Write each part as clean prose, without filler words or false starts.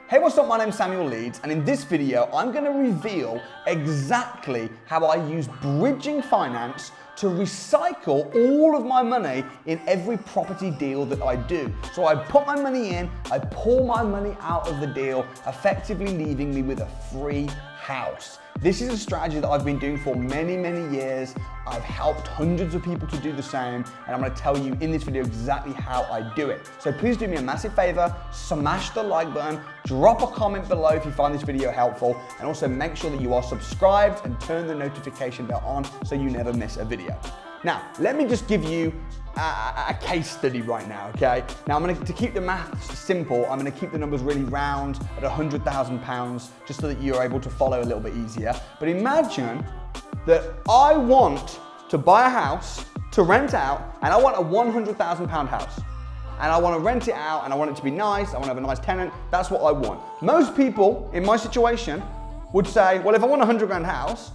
Hey, what's up? My name's Samuel Leeds, and in this video, I'm going to reveal exactly how I use bridging finance to recycle all of my money in every property deal that I do. So I put my money in, I pull my money out of the deal, effectively leaving me with a free house. This is a strategy that I've been doing for many, many years. I've helped hundreds of people to do the same, and I'm going to tell you in this video exactly how I do it. So please do me a massive favor, smash the like button, drop a comment below if you find this video helpful, and also make sure that you are subscribed and turn the notification bell on so you never miss a video. Now, let me just give you a case study right now, okay? Now, to keep the maths simple, I'm gonna keep the numbers really round at £100,000 just so that you're able to follow a little bit easier. But imagine that I want to buy a house to rent out, and I want a £100,000 house. And I want to rent it out, and I want it to be nice, I want to have a nice tenant. That's what I want. Most people in my situation would say, well, if I want a £100,000 house,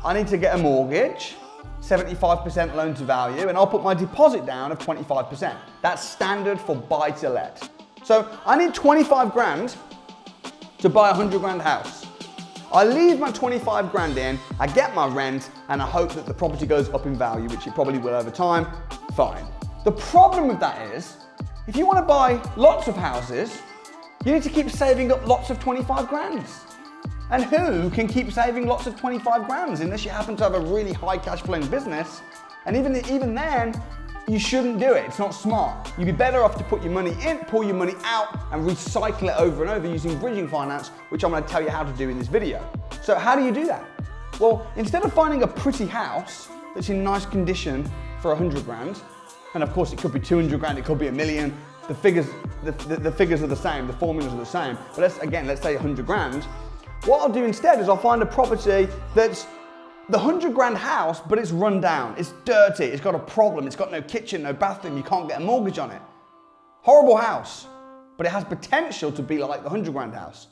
I need to get a mortgage, 75% loan to value, and I'll put my deposit down of 25%. That's standard for buy to let. So I need 25 grand to buy a £100,000 house. I leave my 25 grand in, I get my rent, and I hope that the property goes up in value, which it probably will over time. Fine. The problem with that is, if you want to buy lots of houses, you need to keep saving up lots of 25 grands. And who can keep saving lots of 25 grands unless you happen to have a really high cash flowing business? And even then, you shouldn't do it. It's not smart. You'd be better off to put your money in, pull your money out, and recycle it over and over using bridging finance, which I'm going to tell you how to do in this video. So how do you do that? Well, instead of finding a pretty house that's in nice condition for 100 grand, and of course it could be 200 grand, it could be $1 million, the figures are the same, the formulas are the same, but let's say 100 grand, what I'll do instead is I'll find a property that's the 100 grand house, but it's run down, it's dirty, it's got a problem, it's got no kitchen, no bathroom, you can't get a mortgage on it. Horrible house, but it has potential to be like the 100 grand house.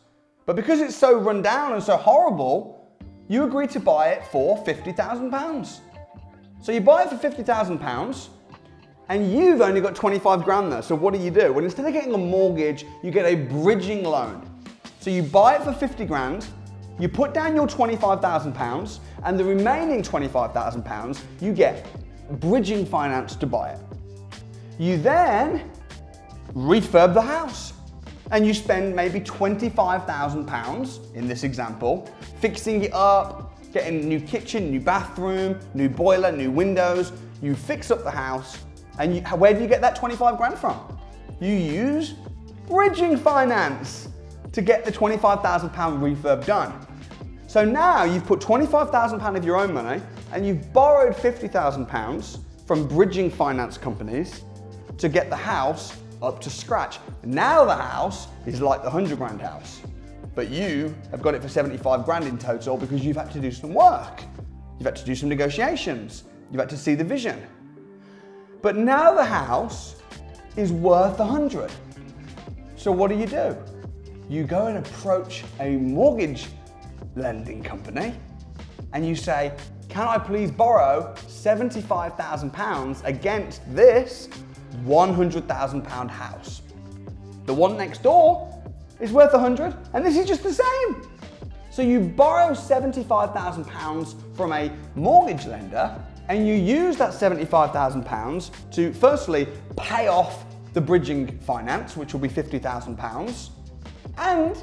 But because it's so run down and so horrible, you agree to buy it for £50,000. So you buy it for £50,000, and you've only got 25 grand there. So what do? Well, instead of getting a mortgage, you get a bridging loan. So you buy it for 50 grand, you put down your £25,000, and the remaining £25,000, you get bridging finance to buy it. You then refurb the house, and you spend maybe £25,000 in this example, fixing it up, getting a new kitchen, new bathroom, new boiler, new windows. You fix up the house, and where do you get that 25 grand from? You use bridging finance to get the £25,000 refurb done. So now you've put £25,000 of your own money, and you've borrowed £50,000 from bridging finance companies to get the house up to scratch. Now the house is like the 100 grand house, but you have got it for 75 grand in total because you've had to do some work. You've had to do some negotiations. You've had to see the vision. But now the house is worth 100. So what do? You go and approach a mortgage lending company and you say, can I please borrow £75,000 against this £100,000 house? The one next door is worth 100, and this is just the same. So you borrow £75,000 from a mortgage lender, and you use that £75,000 to firstly pay off the bridging finance, which will be £50,000, and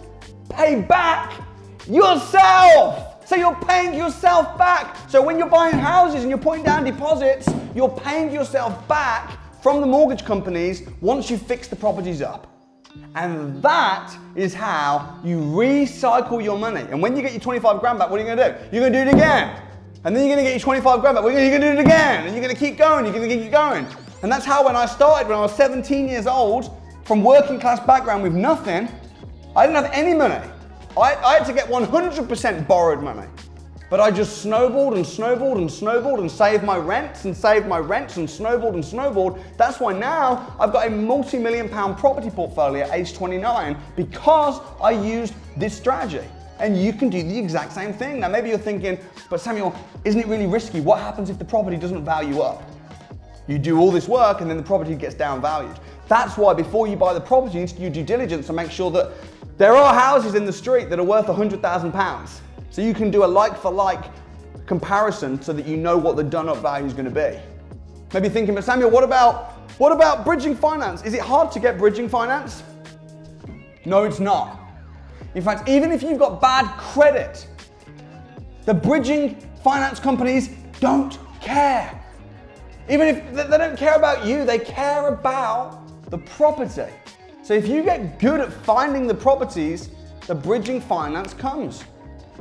pay back yourself. So you're paying yourself back. So when you're buying houses and you're putting down deposits, you're paying yourself back from the mortgage companies once you fix the properties up. And that is how you recycle your money. And when you get your 25 grand back, what are you gonna do? You're gonna do it again. And then you're gonna get your 25 grand back, you're gonna do it again. And you're gonna keep going, you're gonna keep going. And that's how when I started, when I was 17 years old, from working class background with nothing, I didn't have any money. I had to get 100% borrowed money. But I just snowballed and snowballed and snowballed and saved my rents and saved my rents and snowballed and snowballed. That's why now I've got a multi-million-pound property portfolio at age 29 because I used this strategy. And you can do the exact same thing. Now maybe you're thinking, but Samuel, isn't it really risky? What happens if the property doesn't value up? You do all this work and then the property gets downvalued. That's why before you buy the property, you need to do due diligence and make sure that There are houses in the street that are worth £100,000. So you can do a like-for-like comparison so that you know what the done-up value is going to be. Maybe thinking, but Samuel, what about bridging finance? Is it hard to get bridging finance? No, it's not. In fact, even if you've got bad credit, the bridging finance companies don't care. Even if they don't care about you, they care about the property. So if you get good at finding the properties, the bridging finance comes.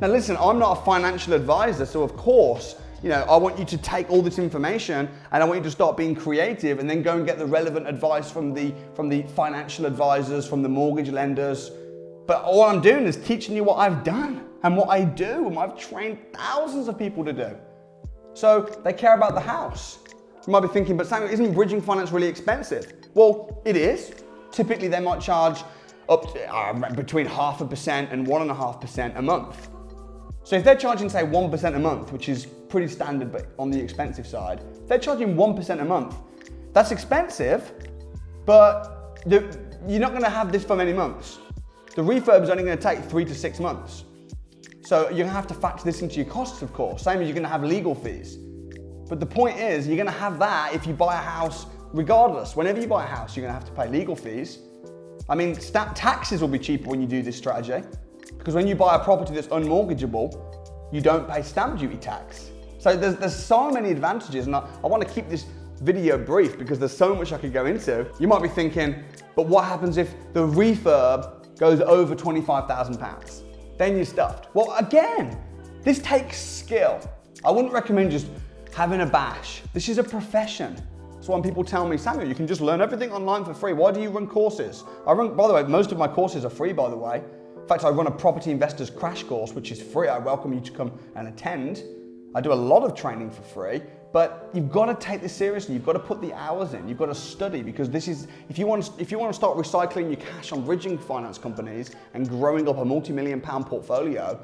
Now listen, I'm not a financial advisor, so of course, I want you to take all this information and I want you to start being creative and then go and get the relevant advice from the financial advisors, from the mortgage lenders. But all I'm doing is teaching you what I've done and what I do and what I've trained thousands of people to do. So they care about the house. You might be thinking, but Samuel, isn't bridging finance really expensive? Well, it is. Typically, they might charge up to, between 0.5% and 1.5% a month. So if they're charging, say, 1% a month, which is pretty standard but on the expensive side, if they're charging 1% a month, that's expensive, but you're not going to have this for many months. The refurb is only going to take 3 to 6 months. So you're going to have to factor this into your costs, of course, same as you're going to have legal fees. But the point is, you're going to have that if you buy a house regardless. Whenever you buy a house, you're going to have to pay legal fees. I mean, taxes will be cheaper when you do this strategy, because when you buy a property that's unmortgageable, you don't pay stamp duty tax. So there's so many advantages, and I want to keep this video brief because there's so much I could go into. You might be thinking, but what happens if the refurb goes over £25,000? Then you're stuffed. Well, again, this takes skill. I wouldn't recommend just having a bash. This is a profession. So when people tell me, Samuel, you can just learn everything online for free. Why do you run courses? By the way, most of my courses are free, by the way. In fact, I run a property investors crash course, which is free. I welcome you to come and attend. I do a lot of training for free, but you've got to take this seriously. You've got to put the hours in. You've got to study, because this is, if you want to start recycling your cash on bridging finance companies and growing up a multi-million-pound portfolio,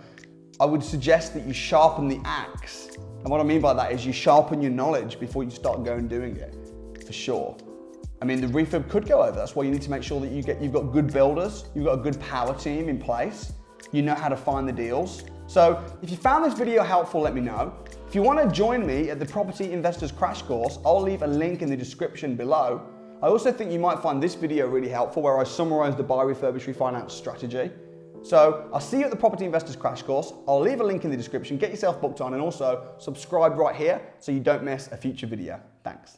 I would suggest that you sharpen the axe. And what I mean by that is you sharpen your knowledge before you start going doing it, for sure. I mean, the refurb could go over. That's why you need to make sure that you've got good builders, you've got a good power team in place, you know how to find the deals. So if you found this video helpful, let me know. If you want to join me at the Property Investors Crash Course, I'll leave a link in the description below. I also think you might find this video really helpful, where I summarize the buy, refurbish, refinance strategy. So I'll see you at the Property Investors Crash Course. I'll leave a link in the description. Get yourself booked on, and also subscribe right here so you don't miss a future video. Thanks.